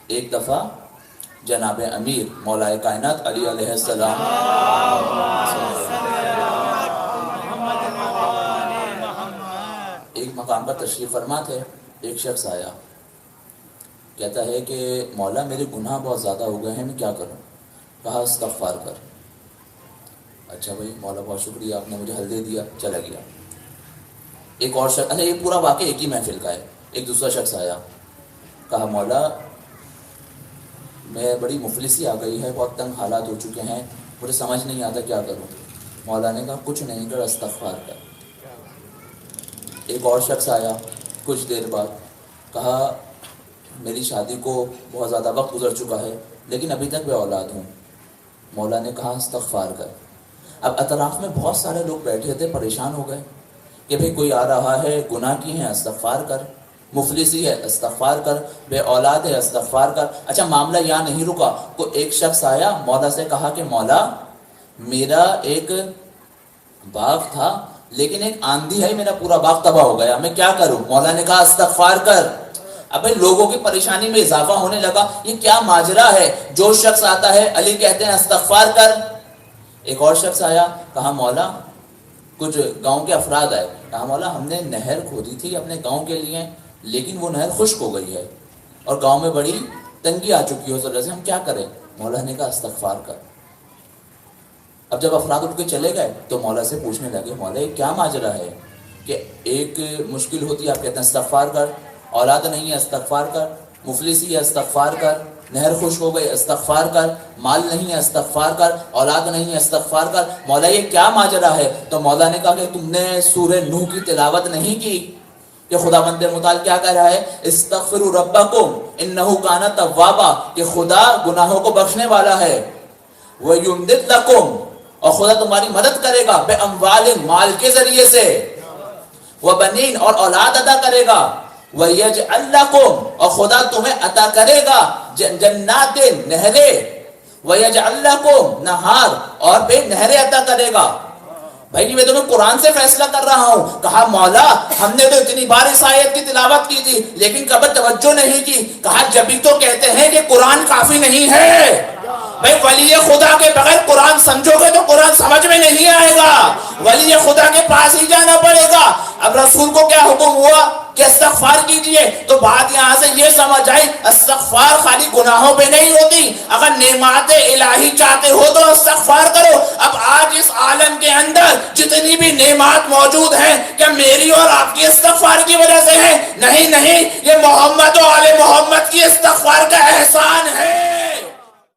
ایک دفعہ جناب امیر مولا کائنات علی علیہ السلام ایک مقام پر تشریف فرما تھے. ایک شخص آیا، کہتا ہے کہ مولا میرے گناہ بہت زیادہ ہو گئے ہیں، میں کیا کروں؟ کہا استغفار کر. اچھا بھائی مولا بہت شکریہ، آپ نے مجھے حل دے دیا، چلا گیا. ایک اور شخص، اچھا یہ پورا واقعہ ایک ہی محفل کا ہے. ایک دوسرا شخص آیا، کہا مولا میں بڑی مفلسی آ گئی ہے، بہت تنگ حالات ہو چکے ہیں، مجھے سمجھ نہیں آتا کیا کروں. مولا نے کہا کچھ نہیں کر، استغفار کر. ایک اور شخص آیا کچھ دیر بعد، کہا میری شادی کو بہت زیادہ وقت گزر چکا ہے لیکن ابھی تک بے اولاد ہوں. مولا نے کہا استغفار کر. اب اطراف میں بہت سارے لوگ بیٹھے تھے، پریشان ہو گئے کہ بھئی کوئی آ رہا ہے، گناہ کی ہیں استغفار کر، مفلسی ہے استغفار کر، بے اولاد ہے استغفار کر. اچھا معاملہ یہاں نہیں رکا، کوئی ایک شخص آیا مولا سے کہا کہ مولا میرا ایک باغ تھا لیکن ایک آندھی ہے، میرا پورا باغ تباہ ہو گیا، میں کیا کروں؟ مولا نے کہا استغفار کر. اب لوگوں کی پریشانی میں اضافہ ہونے لگا، یہ کیا ماجرا ہے؟ جو شخص آتا ہے علی کہتے ہیں استغفار کر. ایک اور شخص آیا، کہا مولا کچھ گاؤں کے افراد آئے، کہا مولا ہم نے نہر کھودی تھی اپنے گاؤں کے لیے لیکن وہ نہر خشک ہو گئی ہے اور گاؤں میں بڑی تنگی آ چکی ہے، اس وجہ سے ہم کیا کریں؟ مولا نے کہا استغفار کر. اب جب افراد اٹھ کے چلے گئے تو مولا سے پوچھنے لگے مولا یہ کیا ماجرا ہے کہ ایک مشکل ہوتی ہے آپ کہتے ہیں استغفار کر، اولاد نہیں ہے استغفار کر، مفلسی ہے استغفار کر، نہر خشک ہو گئی استغفار کر، مال نہیں ہے استغفار کر، اولاد نہیں ہے استغفار کر. مولا یہ کیا ماجرا ہے؟ تو مولا نے کہا کہ تم نے سورہ نوح کی تلاوت نہیں کی کہ خداوند متعال کیا کہہ رہا ہے؟ استغفروا ربکم انہ کان توابا، کہ خدا گناہوں کو بخشنے والا ہے. وَيُمْدِدْ لَكُمْ، اور خدا تمہاری مدد کرے گا، بے اموال، مال کے ذریعے سے، وبنین، اور اولاد عطا کرے گا، وَيَجْعَلْ لَكُمْ، اور خدا تمہیں عطا کرے گا جنات، نہریں، وَيَجْعَلْ لَكُمْ نہار، اور بے نہریں عطا کرے گا. بھائی میں تمہیں قرآن سے فیصلہ کر رہا ہوں. کہا مولا ہم نے تو اتنی بار اس آیت کی تلاوت کی تھی لیکن کبھی توجہ نہیں کی. کہا جبھی تو کہتے ہیں کہ قرآن کافی نہیں ہے. بھائی ولی خدا کے بغیر قرآن سمجھو گے تو قرآن سمجھ میں نہیں آئے گا، ولی خدا کے پاس ہی جانا پڑے گا. اب رسول کو کیا حکم ہوا کہ استغفار کیجئے؟ تو بات یہاں سے یہ سمجھ آئی استغفار خالی گناہوں پہ نہیں ہوتی، اگر نعمات الہی چاہتے ہو تو استغفار کرو. اب آج اس عالم کے اندر جتنی بھی نعمات موجود ہیں کیا میری اور آپ کی استغفار کی وجہ سے ہیں؟ نہیں، یہ محمد و آل محمد کی استغفار کا احسان ہے.